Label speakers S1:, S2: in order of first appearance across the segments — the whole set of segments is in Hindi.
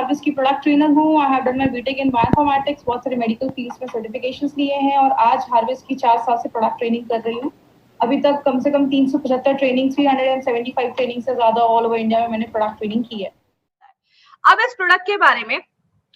S1: हार्वेस्ट की प्रोडक्ट ट्रेनर हूँ। I have done my BTech in bioinformatics, बहुत सारे मेडिकल फील्ड्स में सर्टिफिकेशंस लिए हैं और आज हार्वेस्ट की 4 साल से प्रोडक्ट ट्रेनिंग कर रही हूँ। अभी तक कम से कम 375 ट्रेनिंग, 375 ट्रेनिंग से ज्यादा ऑल ओवर इंडिया में मैंने प्रोडक्ट ट्रेनिंग की है।
S2: अब इस प्रोडक्ट के बारे में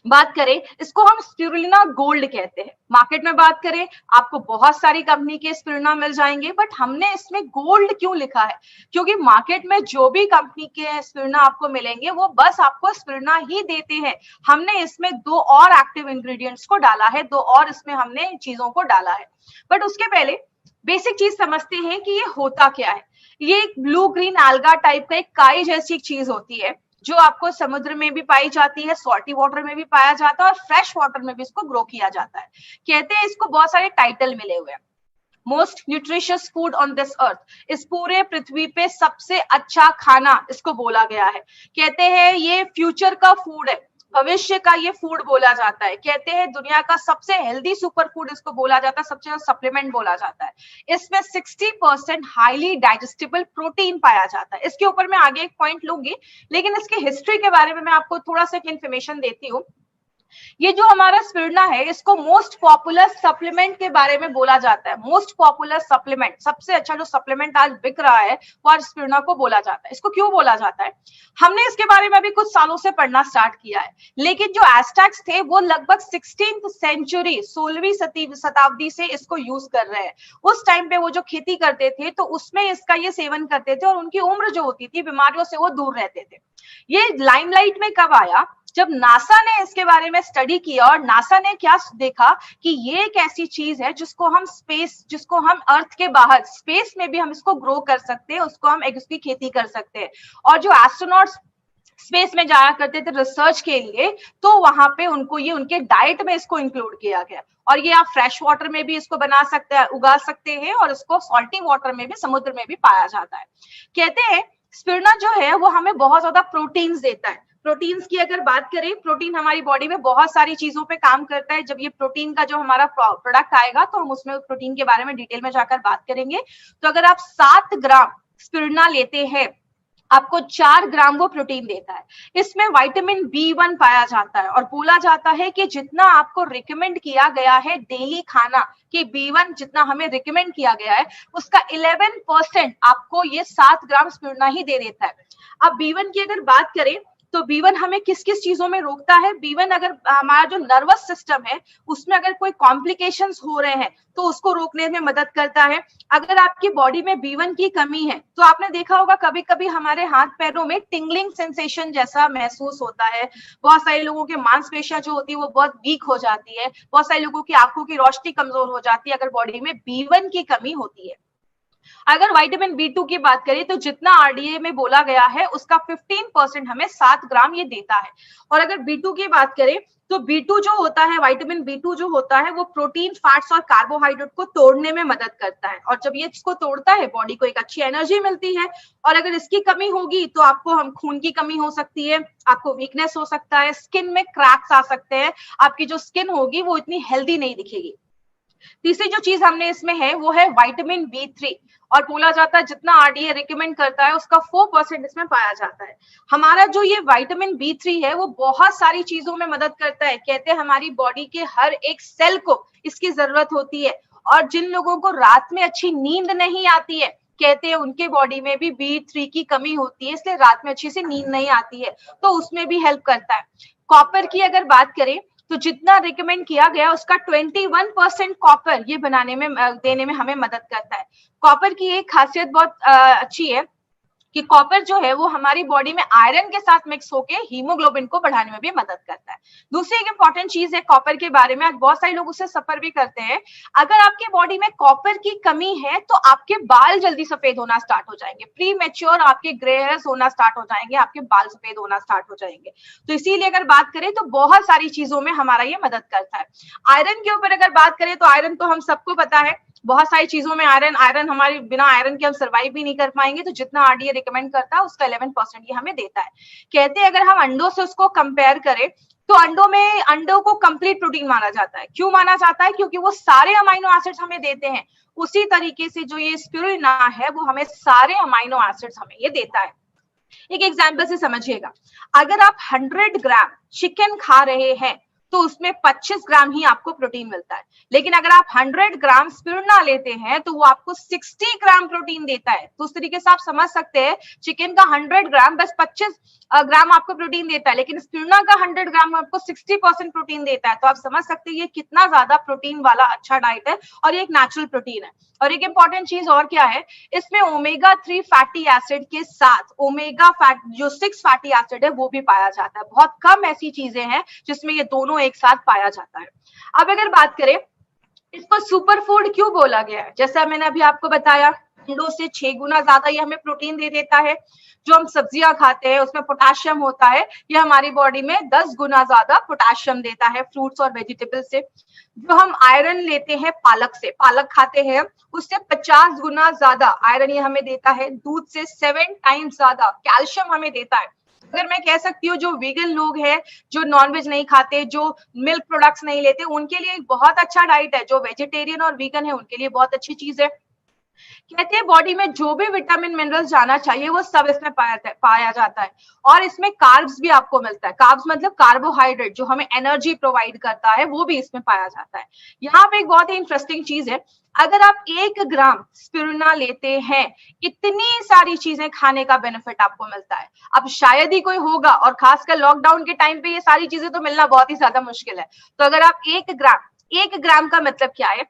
S2: बात करें, इसको हम स्पिरुलिना गोल्ड कहते हैं। मार्केट में बात करें, आपको बहुत सारी कंपनी के स्पिरुलिना मिल जाएंगे, बट हमने इसमें गोल्ड क्यों लिखा है? क्योंकि मार्केट में जो भी कंपनी के स्पिरुलिना आपको मिलेंगे वो बस आपको स्पिरुलिना ही देते हैं। हमने इसमें 2 और एक्टिव इंग्रेडिएंट्स को डाला है, 2 और इसमें हमने चीजों को डाला है। बट उसके पहले बेसिक चीज समझते हैं कि ये होता क्या है। ये एक ब्लू ग्रीन alga टाइप का एक काई जैसी एक चीज होती है जो आपको समुद्र में भी पाई जाती है, सॉल्टी वाटर में भी पाया जाता है और फ्रेश वाटर में भी इसको ग्रो किया जाता है। कहते हैं इसको बहुत सारे टाइटल मिले हुए हैं। Most nutritious food on this earth, इस पूरे पृथ्वी पे सबसे अच्छा खाना इसको बोला गया है। कहते हैं ये फ्यूचर का फूड है, भविष्य का ये फूड बोला जाता है। कहते हैं दुनिया का सबसे हेल्दी सुपर फूड इसको बोला जाता है, सबसे ज्यादा सप्लीमेंट बोला जाता है। इसमें 60% हाईली डाइजेस्टेबल प्रोटीन पाया जाता है। इसके ऊपर मैं आगे एक पॉइंट लूंगी, लेकिन इसकी हिस्ट्री के बारे में मैं आपको थोड़ा सा इंफॉर्मेशन देती हूँ। ये जो हमारा स्पिरुलिना है, इसको मोस्ट पॉपुलर सप्लीमेंट के बारे में बोला जाता है। मोस्ट पॉपुलर सप्लीमेंट, सबसे अच्छा जो सप्लीमेंट आज बिक रहा है वो आज स्पिरुलिना को बोला जाता है। इसको क्यों बोला जाता है? हमने इसके बारे में अभी कुछ सालों से पढ़ना स्टार्ट किया है, लेकिन जो एज़टेक्स थे वो लगभग 16th सेंचुरी, 16वीं शताब्दी से इसको यूज कर रहे हैं। उस टाइम पे वो जो खेती करते थे तो उसमें इसका ये सेवन करते थे और उनकी उम्र जो होती थी, बीमारियों से वो दूर रहते थे। ये लाइमलाइट में कब आया? जब नासा ने इसके बारे में स्टडी किया और नासा ने क्या देखा कि ये एक ऐसी चीज है जिसको हम स्पेस, जिसको हम अर्थ के बाहर स्पेस में भी हम इसको ग्रो कर सकते हैं, उसको हम उसकी खेती कर सकते हैं। और जो एस्ट्रोनॉट्स स्पेस में जाया करते थे रिसर्च के लिए, तो वहां पे उनको ये उनके डाइट में इसको इंक्लूड किया गया। और ये आप फ्रेश वाटर में भी इसको बना सकते हैं, उगा सकते हैं, और इसको सॉल्टी वाटर में भी, समुद्र में भी पाया जाता है। कहते हैं स्पिरुलिना जो है वो हमें बहुत ज्यादा प्रोटीन्स देता है। प्रोटीन्स की अगर बात करें, प्रोटीन हमारी बॉडी में बहुत सारी चीजों पे काम करता है। जब ये प्रोटीन का जो हमारा प्रोडक्ट आएगा तो हम उसमें प्रोटीन के बारे में डिटेल में जाकर बात करेंगे। तो अगर आप 7 ग्राम स्पिरुलिना लेते हैं, आपको 4 ग्राम वो प्रोटीन देता है। इसमें विटामिन B1 पाया जाता है और बोला जाता है कि जितना आपको रिकमेंड किया गया है डेली खाना कि B1 जितना हमें रिकमेंड किया गया है उसका 11% आपको ये 7 ग्राम स्पिरुलिना ही दे देता है। अब B1 की अगर बात करें तो B1 हमें किस किस चीजों में रोकता है? B1 अगर हमारा जो नर्वस सिस्टम है उसमें अगर कोई कॉम्प्लिकेशंस हो रहे हैं तो उसको रोकने में मदद करता है। अगर आपकी बॉडी में B1 की कमी है तो आपने देखा होगा कभी कभी हमारे हाथ पैरों में टिंगलिंग सेंसेशन जैसा महसूस होता है। बहुत सारे लोगों के मांसपेशियां जो होती है वो बहुत वीक हो जाती है। बहुत सारे लोगों की आंखों की रोशनी कमजोर हो जाती है अगर बॉडी में B1 की कमी होती है। अगर विटामिन B2 की बात करें तो जितना RDA में बोला गया है उसका 15% हमें 7 ग्राम ये देता है। और अगर B2 की बात करें तो B2 जो होता है, विटामिन B2 जो होता है वो प्रोटीन, फैट्स और कार्बोहाइड्रेट को तोड़ने में मदद करता है। और जब ये इसको तोड़ता है बॉडी को एक अच्छी एनर्जी मिलती है। और अगर इसकी कमी होगी तो आपको हम खून की कमी हो सकती है, आपको वीकनेस हो सकता है, स्किन में क्रैक्स आ सकते हैं, आपकी जो स्किन होगी वो इतनी हेल्दी नहीं दिखेगी। तीसरी जो चीज हमने इसमें है वो है विटामिन B3 और बोला जाता है जितना RDA रिकमेंड करता है उसका 4% इसमें पाया जाता है। हमारा जो ये विटामिन B3 है वो बहुत सारी चीजों में मदद करता है। कहते हैं हमारी बॉडी के हर एक सेल को इसकी जरूरत होती है। और जिन लोगों को रात में अच्छी नींद नहीं आती है, कहते हैं उनके बॉडी में भी B3 की कमी होती है, इसलिए रात में अच्छी से नींद नहीं आती है, तो उसमें भी हेल्प करता है। कॉपर की अगर बात करें तो जितना रिकमेंड किया गया उसका 21% कॉपर ये बनाने में, देने में हमें मदद करता है। कॉपर की एक खासियत बहुत अच्छी है कि कॉपर जो है वो हमारी बॉडी में आयरन के साथ मिक्स होके हीमोग्लोबिन को बढ़ाने में भी मदद करता है। दूसरी एक इंपॉर्टेंट चीज है कॉपर के बारे में, आज बहुत सारे लोग उससे सफर भी करते हैं। अगर आपके बॉडी में कॉपर की कमी है तो आपके बाल जल्दी सफेद होना स्टार्ट हो जाएंगे, प्री मैच्योर आपके ग्रे हेयर्स होना स्टार्ट हो जाएंगे, आपके बाल सफेद होना स्टार्ट हो जाएंगे। तो इसीलिए अगर बात करें तो बहुत सारी चीजों में हमारा ये मदद करता है। आयरन के ऊपर अगर बात करें तो आयरन तो हम सबको पता है, बहुत सारी चीजों में आयरन हमारी, बिना आयरन के हम सर्वाइव भी नहीं कर पाएंगे। तो जितना RDA रिकमेंड करता है उसका 11% ये हमें देता है। कहते हैं अगर हम अंडों से उसको कंपेयर करें तो अंडों को कंप्लीट प्रोटीन माना जाता है। क्यों माना जाता है? क्योंकि वो सारे अमाइनो एसिड्स हमें देते हैं। उसी तरीके से जो ये स्पिरुलिना है वो हमें सारे अमाइनो एसिड्स हमें ये देता है। एक एग्जाम्पल से समझिएगा, अगर आप 100 ग्राम चिकन खा रहे हैं तो उसमें 25 ग्राम ही आपको प्रोटीन मिलता है, लेकिन अगर आप 100 ग्राम स्पिरुलिना लेते हैं तो वो आपको 60 ग्राम प्रोटीन देता है। तो उस तरीके से आप समझ सकते हैं चिकन का 100 ग्राम बस 25 ग्राम आपको प्रोटीन देता है, लेकिन स्पिरुलिना का 100 ग्राम आपको 60% प्रोटीन देता है। तो आप समझ सकते हैं ये कितना ज्यादा प्रोटीन वाला अच्छा डाइट है और ये एक नेचुरल प्रोटीन है। और एक इंपॉर्टेंट चीज और क्या है, इसमें ओमेगा 3 फैटी एसिड के साथ ओमेगा फैट जो 6 फैटी एसिड है वो भी पाया जाता है। बहुत कम ऐसी चीजें हैं जिसमें ये दोनों एक साथ पाया जाता है। अब अगर बात करें इसको सुपर फूड क्यों बोला गया है, जैसा मैंने अभी आपको बताया अंडों से 6 गुना ज्यादा ये हमें प्रोटीन दे देता है। जो हम सब्जियां खाते हैं उसमें पोटेशियम होता है, ये हमारी बॉडी में 10 गुना ज्यादा पोटेशियम देता है फ्रूट्स और वेजिटेबल से। जो हम आयरन लेते हैं पालक से, पालक खाते हैं उससे 50 गुना ज्यादा आयरन ये हमें देता है। दूध से 7 टाइम्स ज्यादा कैल्शियम हमें देता है। अगर मैं कह सकती हूँ जो वीगन लोग हैं, जो नॉनवेज नहीं खाते, जो मिल्क प्रोडक्ट्स नहीं लेते, उनके लिए एक बहुत अच्छा डाइट है। जो वेजिटेरियन और वीगन है उनके लिए बहुत अच्छी चीज है। कहते हैं बॉडी में जो भी विटामिन मिनरल्स जाना चाहिए वो सब इसमें पाया जाता है। और इसमें कार्ब्स भी आपको मिलता है। कार्ब्स मतलब कार्बोहाइड्रेट जो हमें एनर्जी प्रोवाइड करता है, वो भी इसमें पाया जाता है। यहाँ पे एक बहुत ही इंटरेस्टिंग चीज है, अगर आप 1 ग्राम स्पिरुलिना लेते हैं इतनी सारी चीजें खाने का बेनिफिट आपको मिलता है। अब शायद ही कोई होगा, और खासकर लॉकडाउन के टाइम पे ये सारी चीजें तो मिलना बहुत ही ज्यादा मुश्किल है। तो अगर आप 1 ग्राम का मतलब क्या है,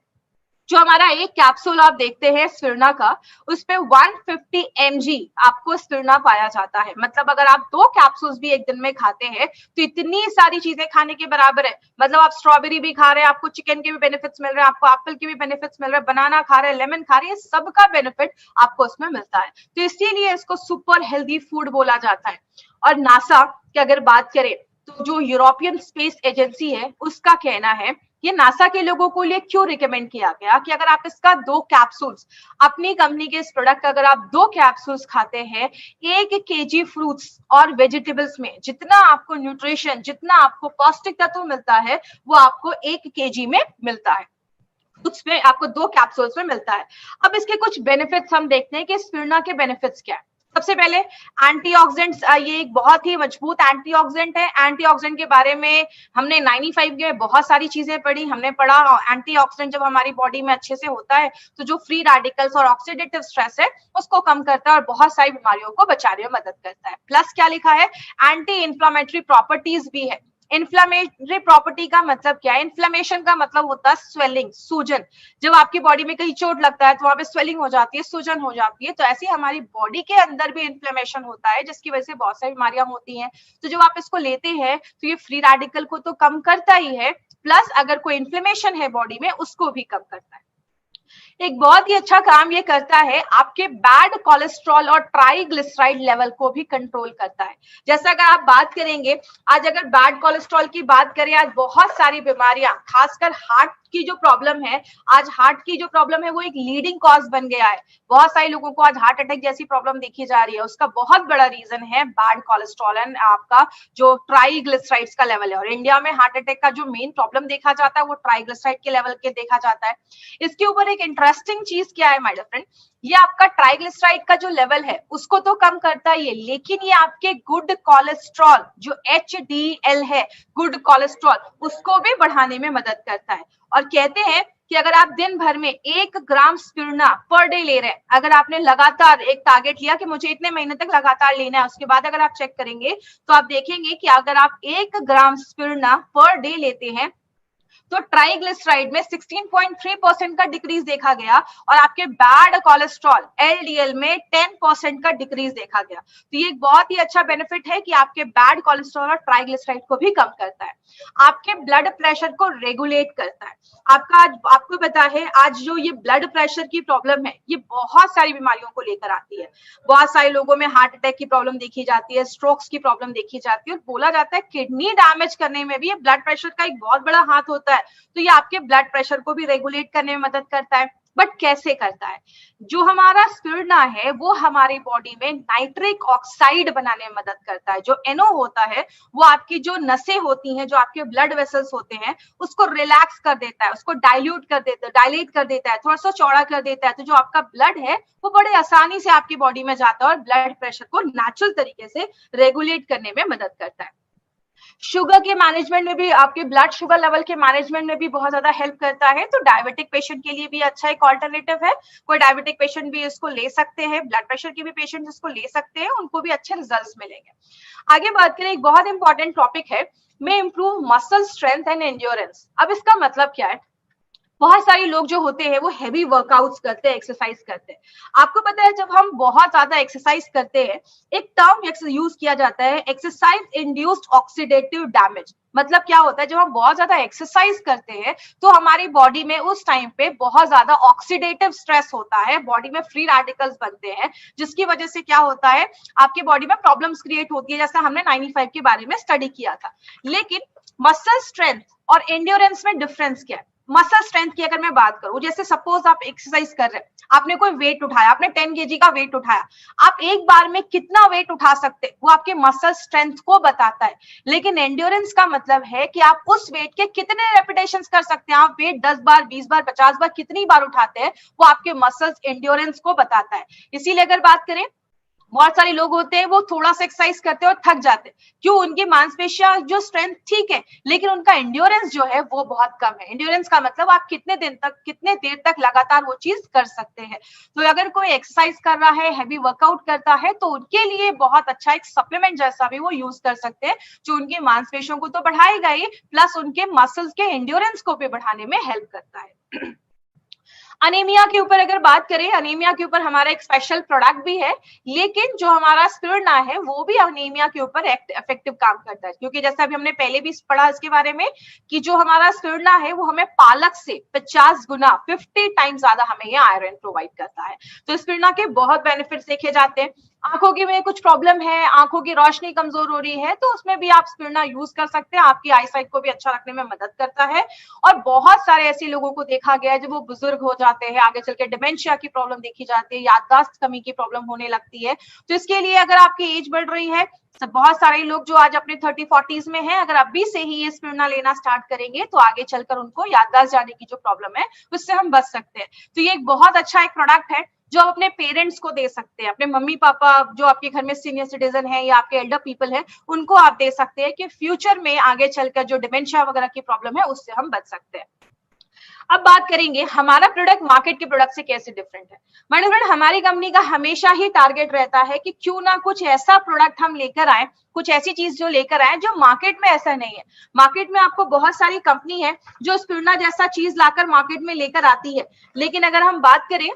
S2: जो हमारा एक कैप्सूल आप देखते हैं स्पिरुलिना का, उस पे 150 mg आपको स्पिरुलिना पाया जाता है। मतलब अगर आप 2 कैप्सूल्स भी एक दिन में खाते हैं तो इतनी सारी चीजें खाने के बराबर है। मतलब आप स्ट्रॉबेरी भी खा रहे हैं, आपको चिकन के भी बेनिफिट्स मिल रहे हैं, आपको एप्पल के भी बेनिफिट्स मिल रहे हैं, बनाना खा रहे हैं, लेमन खा रहे हैं, सबका बेनिफिट आपको उसमें मिलता है। तो इसीलिए इसको सुपर हेल्दी फूड बोला जाता है। और नासा की अगर बात करें तो जो यूरोपियन स्पेस एजेंसी है उसका कहना है, ये नासा के लोगों को लिए क्यों रिकमेंड किया गया कि अगर आप इसका 2 कैप्सूल्स, अपनी कंपनी के इस प्रोडक्ट का अगर आप 2 कैप्सूल्स खाते हैं, 1 kg फ्रूट्स और वेजिटेबल्स में जितना आपको न्यूट्रिशन, जितना आपको पौष्टिक तत्व मिलता है वो आपको 1 kg में मिलता है, उसमें आपको 2 कैप्सूल्स में मिलता है। अब इसके कुछ बेनिफिट्स हम देखते हैं कि स्पिरुलिना के बेनिफिट्स क्या है। सबसे पहले एंटीऑक्सीडेंट्स, ये एक बहुत ही मजबूत एंटीऑक्सीडेंट है। एंटीऑक्सीडेंट के बारे में हमने 95 के बहुत सारी चीजें पढ़ी। हमने पढ़ा एंटीऑक्सीडेंट जब हमारी बॉडी में अच्छे से होता है तो जो फ्री रेडिकल्स और ऑक्सीडेटिव स्ट्रेस है उसको कम करता है और बहुत सारी बीमारियों को बचाने में मदद करता है। प्लस क्या लिखा है, एंटी इंफ्लेमेटरी प्रॉपर्टीज भी है। इन्फ्लेमेटरी प्रॉपर्टी का मतलब क्या है, इन्फ्लेमेशन का मतलब होता है स्वेलिंग, सूजन। जब आपकी बॉडी में कहीं चोट लगता है तो वहां पे स्वेलिंग हो जाती है, सूजन हो जाती है। तो ऐसे ही हमारी बॉडी के अंदर भी इन्फ्लेमेशन होता है जिसकी वजह से बहुत सारी बीमारियां होती हैं। तो जब आप इसको लेते हैं तो ये फ्री रेडिकल को तो कम करता ही है, प्लस अगर कोई इन्फ्लेमेशन है बॉडी में उसको भी कम करता है। एक बहुत ही अच्छा काम ये करता है, आपके बैड कोलेस्ट्रॉल और ट्राइग्लिसराइड लेवल को भी कंट्रोल करता है। जैसा अगर आप बात करेंगे, आज अगर बैड कोलेस्ट्रॉल की बात करें, आज बहुत सारी बीमारियां, खासकर हार्ट की जो प्रॉब्लम है, आज हार्ट की जो प्रॉब्लम है वो एक लीडिंग कॉज बन गया है। बहुत सारे लोगों को आज हार्ट अटैक जैसी प्रॉब्लम देखी जा रही है। उसका बहुत बड़ा रीजन है बैड कोलेस्ट्रॉल एंड आपका जो ट्राइग्लिसराइड्स का लेवल है। और इंडिया में हार्ट अटैक का जो मेन प्रॉब्लम देखा जाता है वो ट्राइग्लिसराइड के लेवल के देखा जाता है। इसके ऊपर एक इंटरेस्टिंग चीज क्या है माय डियर फ्रेंड, ये आपका ट्राइग्लिसराइड का जो लेवल है उसको तो कम करता ही है, लेकिन ये आपके गुड कोलेस्ट्रॉल जो HDL है, गुड कोलेस्ट्रॉल, उसको भी बढ़ाने में मदद करता है। और कहते हैं कि अगर आप दिन भर में 1 ग्राम स्पिरुलिना पर डे ले रहे हैं, अगर आपने लगातार एक टारगेट लिया कि मुझे इतने महीने तक लगातार लेना है, उसके बाद अगर आप चेक करेंगे तो आप देखेंगे कि अगर आप 1 ग्राम स्पिरुलिना पर डे लेते हैं तो ट्राइग्लिसराइड में 16.3% का डिक्रीज देखा गया और आपके बैड कोलेस्ट्रॉल LDL में 10% का डिक्रीज देखा गया। तो ये एक बहुत ही अच्छा बेनिफिट है कि आपके बैड कोलेस्ट्रॉल और ट्राइग्लिसराइड को भी कम करता है, आपके ब्लड प्रेशर को रेगुलेट करता है। आपको पता है आज जो ये ब्लड प्रेशर की प्रॉब्लम है ये बहुत सारी बीमारियों को लेकर आती है। बहुत सारे लोगों में हार्ट अटैक की प्रॉब्लम देखी जाती है, स्ट्रोक्स की प्रॉब्लम देखी जाती है, और बोला जाता है किडनी डैमेज करने में भी ये ब्लड प्रेशर का एक बहुत बड़ा हाथ होता है। तो ये आपके ब्लड प्रेशर को भी रेगुलेट करने में मदद करता है। बट कैसे करता है? जो हमारा स्पिरुलिना है वो हमारी बॉडी में नाइट्रिक ऑक्साइड बनाने में मदद करता है। जो NO होता है वो आपकी जो नसें होती हैं, जो आपके ब्लड वेसल्स होते हैं, उसको रिलैक्स कर देता है, उसको डाइल्यूट कर देता है, डायलेट कर देता है, थोड़ा सा चौड़ा कर देता है। तो जो आपका ब्लड है वो बड़े आसानी से आपकी बॉडी में जाता है और ब्लड प्रेशर को नेचुरल तरीके से रेगुलेट करने में मदद करता है। शुगर के मैनेजमेंट में भी, आपके ब्लड शुगर लेवल के मैनेजमेंट में भी बहुत ज्यादा हेल्प करता है। तो डायबिटिक पेशेंट के लिए भी अच्छा एक ऑल्टरनेटिव है। कोई डायबिटिक पेशेंट भी इसको ले सकते हैं, ब्लड प्रेशर के भी पेशेंट इसको ले सकते हैं, उनको भी अच्छे रिजल्ट्स मिलेंगे। आगे बात करें, एक बहुत इंपॉर्टेंट टॉपिक है, में improve muscle strength and endurance. अब इसका मतलब क्या है? बहुत सारे लोग जो होते हैं वो हैवी वर्कआउट्स करते हैं, एक्सरसाइज करते हैं। आपको पता है जब हम बहुत ज्यादा एक्सरसाइज करते हैं, एक टर्म यूज किया जाता है, एक्सरसाइज इंड्यूस्ड ऑक्सीडेटिव डैमेज। मतलब क्या होता है, जब हम बहुत ज्यादा एक्सरसाइज करते हैं तो हमारी बॉडी में उस टाइम पे बहुत ज्यादा ऑक्सीडेटिव स्ट्रेस होता है, बॉडी में फ्री रेडिकल्स बनते हैं, जिसकी वजह से क्या होता है, आपकी बॉडी में प्रॉब्लम्स क्रिएट होती है, जैसा हमने 95 के बारे में स्टडी किया था। लेकिन मसल स्ट्रेंथ और एंड्योरेंस में डिफरेंस क्या है? मसल स्ट्रेंथ की अगर मैं बात करूं, जैसे सपोज आप एक्सरसाइज कर रहे हैं, आपने कोई वेट उठाया, आपने 10 kg का वेट उठाया, आप एक बार में कितना वेट उठा सकते, वो आपके मसल स्ट्रेंथ को बताता है। लेकिन एंड्योरेंस का मतलब है कि आप उस वेट के कितने रेपिटेशंस कर सकते हैं। आप वेट 10 बार, 20 बार, 50 बार कितनी बार उठाते हैं, वो आपके मसल्स एंड्योरेंस को बताता है। इसीलिए अगर बात करें, बहुत सारे लोग होते हैं वो थोड़ा सा एक्सरसाइज करते हैं और थक जाते हैं। क्यों? उनकी मांसपेशियां जो स्ट्रेंथ ठीक है, लेकिन उनका एंड्योरेंस जो है वो बहुत कम है। एंड्योरेंस का मतलब आप कितने देर तक लगातार वो चीज कर सकते हैं। तो अगर कोई एक्सरसाइज कर रहा है, हैवी वर्कआउट करता है, तो उनके लिए बहुत अच्छा एक सप्लीमेंट जैसा भी वो यूज कर सकते हैं, जो उनकी मांसपेशियों को तो बढ़ाएगा ही, प्लस उनके मसल्स के एंड्योरेंस को भी बढ़ाने में हेल्प करता है। अनीमिया के ऊपर अगर बात करें, अनीमिया के ऊपर हमारा एक स्पेशल प्रोडक्ट भी है, लेकिन जो हमारा स्पिरुलिना है वो भी अनीमिया के ऊपर इफेक्टिव काम करता है। क्योंकि जैसे अभी हमने पहले भी पढ़ा इसके बारे में कि जो हमारा स्पिरुलिना है वो हमें पालक से 50 गुना 50 टाइम ज्यादा हमें ये आयरन प्रोवाइड करता है। तो स्पिरुलिना के बहुत बेनिफिट्स देखे जाते हैं। आंखों की में कुछ प्रॉब्लम है, आंखों की रोशनी कमजोर हो रही है, तो उसमें भी आप स्पिरुलिना यूज कर सकते हैं, आपकी आईसाइट को भी अच्छा रखने में मदद करता है। और बहुत सारे ऐसे लोगों को देखा गया है जब वो बुजुर्ग हो जाते हैं, आगे चल के डिमेंशिया की प्रॉब्लम देखी जाती है, याददाश्त कमी की प्रॉब्लम होने लगती है। तो इसके लिए अगर आपकी एज बढ़ रही है, तो बहुत सारे लोग जो आज अपने 30-40s में हैं, अगर अभी से ही ये स्पिरुलिना लेना स्टार्ट करेंगे तो आगे चलकर उनको याददाश्त जाने की जो प्रॉब्लम है उससे हम बच सकते हैं। तो ये एक बहुत अच्छा एक प्रोडक्ट है जो आप अपने पेरेंट्स को दे सकते हैं, अपने मम्मी पापा जो आपके घर में सीनियर सिटीजन है या आपके एल्डर पीपल है, उनको आप दे सकते हैं कि फ्यूचर में आगे चलकर जो डिमेंशिया वगैरह की प्रॉब्लम है उससे हम बच सकते हैं। अब बात करेंगे हमारा प्रोडक्ट मार्केट के प्रोडक्ट से कैसे डिफरेंट है। माय डियर फ्रेंड, हमारी कंपनी का हमेशा ही टारगेट रहता है कि क्यों ना कुछ ऐसा प्रोडक्ट हम लेकर आए, कुछ ऐसी चीज जो लेकर आए जो मार्केट में ऐसा नहीं है। मार्केट में आपको बहुत सारी कंपनी है जो स्पिरुलिना जैसा चीज लाकर मार्केट में लेकर आती है, लेकिन अगर हम बात करें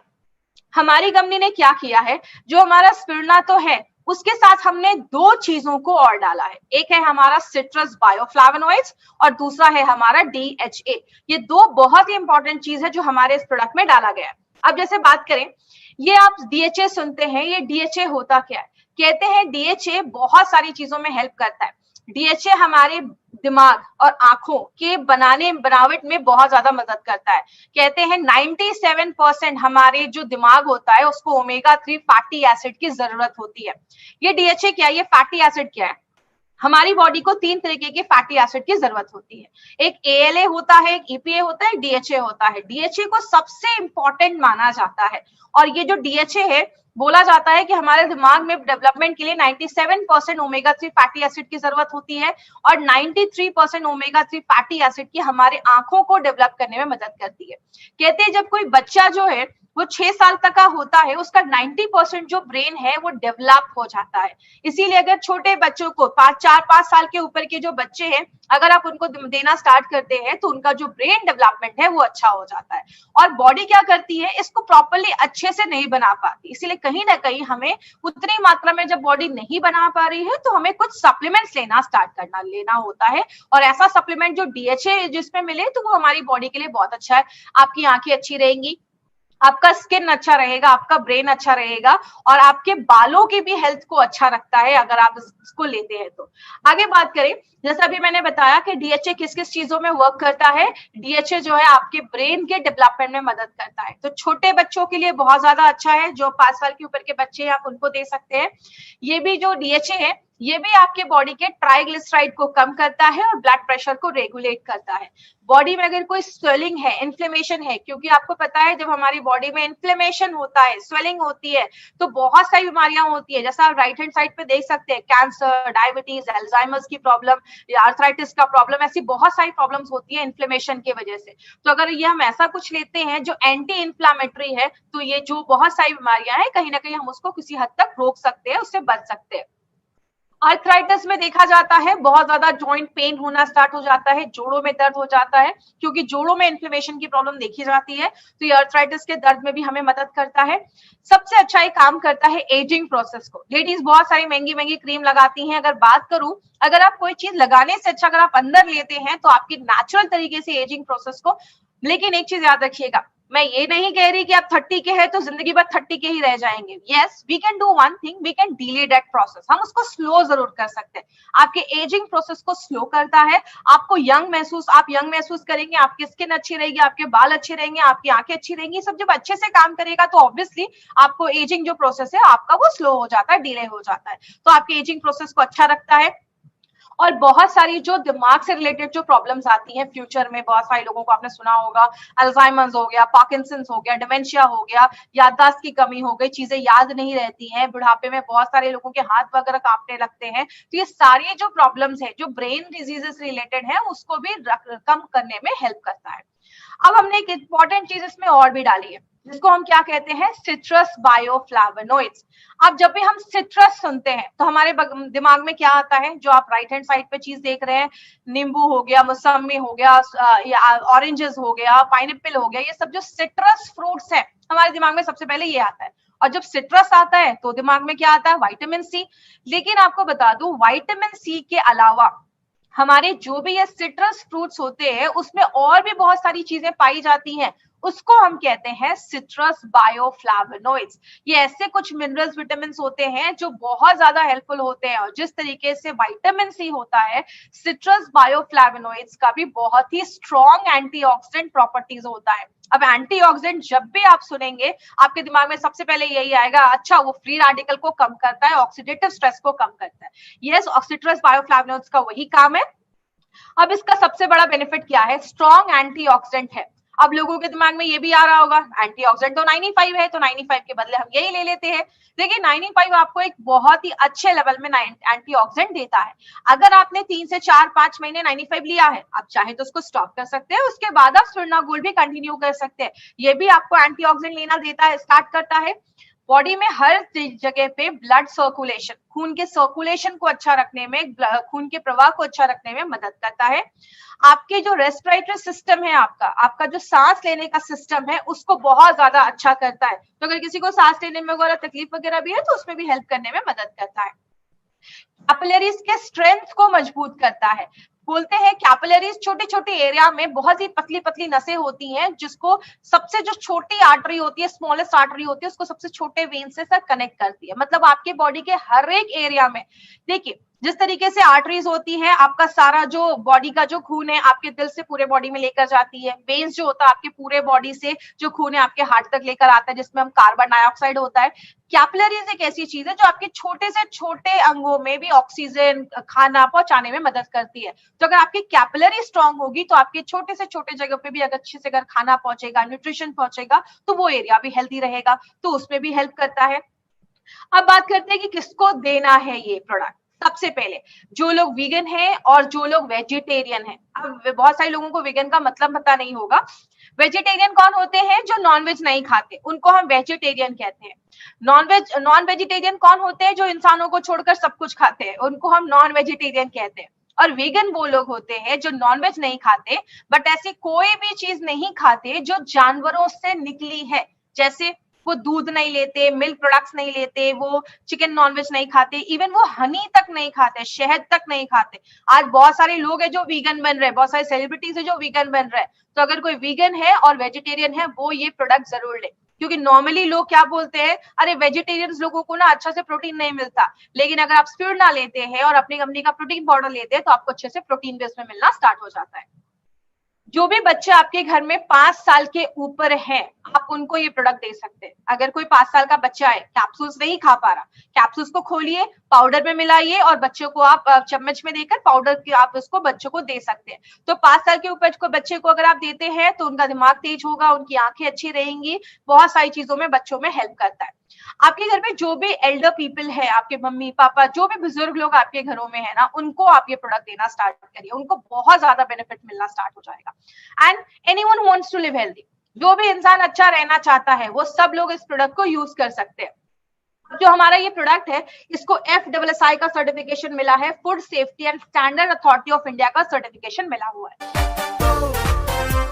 S2: हमारी कंपनी ने क्या किया है, जो हमारा स्पिरुलिना तो है उसके साथ हमने दो चीजों को और डाला है। एक है हमारा सिट्रस बायोफ्लावोनॉइड्स और दूसरा है हमारा DHA। ये दो बहुत ही इंपॉर्टेंट चीज है जो हमारे इस प्रोडक्ट में डाला गया है। अब जैसे बात करें, ये आप DHA सुनते हैं, ये DHA होता क्या है? कहते हैं DHA बहुत सारी चीजों में हेल्प करता है। DHA हमारे दिमाग और आंखों के बनावट में बहुत ज्यादा मदद करता है। कहते हैं 97% हमारे जो दिमाग होता है उसको ओमेगा 3 फैटी एसिड की जरूरत होती है। ये DHA क्या है? ये फैटी एसिड क्या है? हमारी बॉडी को 3 तरीके के फैटी एसिड की जरूरत होती है। एक ALA होता है, एक EPA होता है, एक DHA होता है। DHA को सबसे इंपॉर्टेंट माना जाता है और ये जो DHA है, बोला जाता है कि हमारे दिमाग में डेवलपमेंट के लिए 97% ओमेगा 3 फैटी एसिड की जरूरत होती है और 93% ओमेगा 3 फैटी एसिड की हमारे आंखों को डेवलप करने में मदद करती है। कहते हैं जब कोई बच्चा जो है वो 6 साल तक का होता है, उसका 90% जो ब्रेन है वो डेवलप हो जाता है। इसीलिए अगर छोटे बच्चों को 4-5 साल के ऊपर के जो बच्चे हैं, अगर आप उनको देना स्टार्ट करते हैं तो उनका जो ब्रेन डेवलपमेंट है वो अच्छा हो जाता है। और बॉडी क्या करती है, इसको प्रॉपर्ली अच्छे से नहीं बना पाती, इसीलिए कहीं ना कहीं हमें उतनी मात्रा में जब बॉडी नहीं बना पा रही है तो हमें कुछ सप्लीमेंट्स लेना होता है। और ऐसा सप्लीमेंट जो DHA जिसमें मिले तो वो हमारी बॉडी के लिए बहुत अच्छा है। आपकी आंखें अच्छी रहेंगी, आपका स्किन अच्छा रहेगा, आपका ब्रेन अच्छा रहेगा और आपके बालों की भी हेल्थ को अच्छा रखता है अगर आप इसको लेते हैं तो। आगे बात करें, जैसा अभी मैंने बताया कि डीएचए किस किस चीजों में वर्क करता है। डीएचए जो है आपके ब्रेन के डेवलपमेंट में मदद करता है, तो छोटे बच्चों के लिए बहुत ज्यादा अच्छा है, जो 5 साल के ऊपर के बच्चे हैं आप उनको दे सकते हैं। ये भी जो डीएचए है ये भी आपके बॉडी के ट्राइग्लिसराइड को कम करता है और ब्लड प्रेशर को रेगुलेट करता है। बॉडी में अगर कोई स्वेलिंग है, इन्फ्लेमेशन है, क्योंकि आपको पता है जब हमारी बॉडी में इन्फ्लेमेशन होता है, स्वेलिंग होती है, तो बहुत सारी बीमारियां होती है। जैसा आप राइट हैंड साइड पे देख सकते हैं, कैंसर, डायबिटीज, अल्जाइमर्स की प्रॉब्लम या आर्थराइटिस का प्रॉब्लम, ऐसी बहुत सारी प्रॉब्लम्स होती है इन्फ्लेमेशन की वजह से। तो अगर ये हम ऐसा कुछ लेते हैं जो एंटी इन्फ्लामेटरी है, तो ये जो बहुत सारी बीमारियां हैं कहीं ना कहीं हम उसको किसी हद तक रोक सकते हैं, उससे बच सकते हैं। आर्थराइटिस में देखा जाता है बहुत ज्यादा जॉइंट पेन होना स्टार्ट हो जाता है, जोड़ों में दर्द हो जाता है, क्योंकि जोड़ों में इन्फ्लेमेशन की प्रॉब्लम देखी जाती है, तो ये आर्थराइटिस के दर्द में भी हमें मदद करता है। सबसे अच्छा ये काम करता है एजिंग प्रोसेस को। लेडीज बहुत सारी महंगी महंगी क्रीम लगाती हैं, अगर बात करूं, अगर आप कोई चीज लगाने से अच्छा अगर आप अंदर लेते हैं तो आपकी नेचुरल तरीके से एजिंग प्रोसेस को। लेकिन एक चीज याद रखिएगा, मैं ये नहीं कह रही कि आप 30 के हैं तो जिंदगी भर 30 के ही रह जाएंगे। Yes, we can do one thing, we can delay that process, हम उसको स्लो जरूर कर सकते हैं। आपके एजिंग प्रोसेस को स्लो करता है, आपको आप यंग महसूस करेंगे, आपकी स्किन अच्छी रहेगी, आपके बाल अच्छे रहेंगे, आपकी आंखें अच्छी रहेंगी। सब जब अच्छे से काम करेगा तो ऑब्वियसली आपको एजिंग जो प्रोसेस है आपका वो स्लो हो जाता है, डिले हो जाता है, तो आपके एजिंग प्रोसेस को अच्छा रखता है। और बहुत सारी जो दिमाग से रिलेटेड जो प्रॉब्लम्स आती हैं फ्यूचर में, बहुत सारे लोगों को आपने सुना होगा, अल्जाइमर्स हो गया, पार्किंसंस हो गया, डिमेंशिया हो गया, याददाश्त की कमी हो गई, चीजें याद नहीं रहती हैं, बुढ़ापे में बहुत सारे लोगों के हाथ वगैरह कांपने लगते हैं, तो ये सारी जो प्रॉब्लम्स है जो ब्रेन डिजीजेस रिलेटेड है उसको भी कम करने में हेल्प करता है। अब हमने एक इंपॉर्टेंट चीज इसमें और भी डाली है, जिसको हम क्या कहते हैं, सिट्रस बायोफ्लावोनॉइड्स। अब जब भी हम सिट्रस सुनते हैं तो हमारे दिमाग में क्या आता है, जो आप राइट हैंड साइड पे चीज देख रहे हैं, नींबू हो गया, मौसमी हो गया, या ऑरेंजेस हो गया, पाइनएप्पल हो गया, ये सब जो सिट्रस फ्रूट्स है हमारे दिमाग में सबसे पहले ये आता है। और जब सिट्रस आता है तो दिमाग में क्या आता है, विटामिन सी। लेकिन आपको बता दूं, विटामिन सी के अलावा हमारे जो भी ये सिट्रस फ्रूट्स होते हैं उसमें और भी बहुत सारी चीजें पाई जाती हैं, उसको हम कहते हैं सिट्रस बायोफ्लावोनॉइड्स। ये ऐसे कुछ मिनरल्स, विटामिन होते हैं जो बहुत ज्यादा हेल्पफुल होते हैं, और जिस तरीके से विटामिन सी होता है, सिट्रस बायोफ्लावोनॉइड्स का भी बहुत ही स्ट्रॉन्ग एंटीऑक्सीडेंट प्रॉपर्टीज होता है। अब एंटीऑक्सीडेंट जब भी आप सुनेंगे आपके दिमाग में सबसे पहले यही आएगा, अच्छा वो फ्री रेडिकल को कम करता है, ऑक्सीडेटिव स्ट्रेस को कम करता है। यस, सिट्रस बायोफ्लावोनॉइड्स का वही काम है। अब इसका सबसे बड़ा बेनिफिट क्या है, स्ट्रॉन्ग एंटीऑक्सीडेंट है। अब लोगों के दिमाग में ये भी आ रहा होगा, एंटीऑक्सीडेंट तो 95 है, तो 95 के बदले हम यही ले लेते हैं। देखिए 95 आपको एक बहुत ही अच्छे लेवल में एंटीऑक्सीडेंट देता है। अगर आपने 3 से 4-5 महीने 95 लिया है, आप चाहे तो उसको स्टॉप कर सकते हैं, उसके बाद आप स्वर्णा गोल्ड भी कंटिन्यू कर सकते हैं। ये भी आपको एंटीऑक्सीडेंट लेना देता है, स्टार्ट करता है। बॉडी में हर जगह पे ब्लड सर्कुलेशन, खून के सर्कुलेशन को अच्छा रखने में, खून के प्रवाह को अच्छा रखने में मदद करता है। आपके जो रेस्पिरेटरी सिस्टम है, आपका जो सांस लेने का सिस्टम है, उसको बहुत ज्यादा अच्छा करता है। तो अगर किसी को सांस लेने में वगैरह तकलीफ वगैरह भी है तो उसमें भी हेल्प करने में मदद करता है। कैपिलरीज के स्ट्रेंथ को मजबूत करता है। बोलते हैं कैपिलरीज छोटे छोटे एरिया में बहुत ही पतली पतली नसें होती हैं, जिसको सबसे जो छोटी आर्टरी होती है, स्मॉलेस्ट आर्टरी होती है, उसको सबसे छोटे वेन से सर कनेक्ट करती है। मतलब आपके बॉडी के हर एक एरिया में, देखिए जिस तरीके से आर्टरीज होती है, आपका सारा जो बॉडी का जो खून है आपके दिल से पूरे बॉडी में लेकर जाती है। वेन्स जो होता है आपके पूरे बॉडी से जो खून है आपके हार्ट तक लेकर आता है, जिसमें हम कार्बन डाइऑक्साइड होता है। कैपिलरीज एक ऐसी चीज है जो आपके छोटे से छोटे अंगों में भी ऑक्सीजन, खाना पहुंचाने में मदद करती है। तो अगर आपकी कैपिलरी स्ट्रांग होगी तो आपके छोटे से छोटे जगह पे भी अगर अच्छे से अगर खाना पहुंचेगा, न्यूट्रिशन पहुंचेगा, तो वो एरिया भी हेल्दी रहेगा, तो उसमें भी हेल्प करता है। अब बात करते हैं कि किसको देना है ये प्रोडक्ट। सबसे पहले जो लोग वीगन हैं और जो लोग वेजिटेरियन हैं। अब बहुत सारे लोगों को वीगन का मतलब पता नहीं होगा। वेजिटेरियन कौन होते हैं, जो नॉनवेज नहीं खाते, उनको हम वेजिटेरियन कहते हैं। नॉन वेजिटेरियन कौन होते हैं, जो इंसानों को छोड़कर सब कुछ खाते हैं, उनको हम नॉन वेजिटेरियन कहते हैं। और वीगन वो लोग होते हैं जो नॉनवेज नहीं खाते, बट ऐसी कोई भी चीज नहीं खाते जो जानवरों से निकली है। जैसे वो दूध नहीं लेते, मिल्क प्रोडक्ट्स नहीं लेते, वो चिकन नॉनवेज नहीं खाते, इवन वो हनी तक नहीं खाते, शहद तक नहीं खाते। आज बहुत सारे लोग हैं जो वीगन बन रहे हैं, बहुत सारे सेलिब्रिटीज है जो वीगन बन रहे हैं। तो अगर कोई वीगन है और वेजिटेरियन है, वो ये प्रोडक्ट जरूर ले। क्योंकि नॉर्मली लोग क्या बोलते हैं, अरे वेजिटेरियंस लोगों को ना अच्छा से प्रोटीन नहीं मिलता, लेकिन अगर आप स्पिरुलिना लेते हैं और अपनी कंपनी का प्रोटीन पाउडर लेते हैं तो आपको अच्छे से प्रोटीन भी उसमें मिलना स्टार्ट हो जाता है। जो भी बच्चे आपके घर में 5 साल के ऊपर हैं, आप उनको ये प्रोडक्ट दे सकते हैं। अगर कोई 5 साल का बच्चा है, कैप्सूल्स नहीं खा पा रहा, कैप्सूल्स को खोलिए, पाउडर में मिलाइए और बच्चों को आप चम्मच में देकर पाउडर की आप उसको बच्चों को दे सकते हैं। तो 5 साल के ऊपर को बच्चे को अगर आप देते हैं तो उनका दिमाग तेज होगा, उनकी आंखें अच्छी रहेंगी, बहुत सारी चीजों में बच्चों में हेल्प करता है। आपके घर में जो भी एल्डर पीपल है, आपके मम्मी पापा, जो भी बुजुर्ग लोग आपके घरों में है ना, उनको आप ये प्रोडक्ट देना स्टार्ट करिए, उनको बहुत ज्यादा बेनिफिट मिलना स्टार्ट हो जाएगा। And anyone who wants to live healthy, जो भी इंसान अच्छा रहना चाहता है वो सब लोग इस प्रोडक्ट को यूज कर सकते हैं। जो हमारा ये प्रोडक्ट है, इसको FSSAI का सर्टिफिकेशन मिला है, food safety and standard authority of India का सर्टिफिकेशन मिला हुआ है।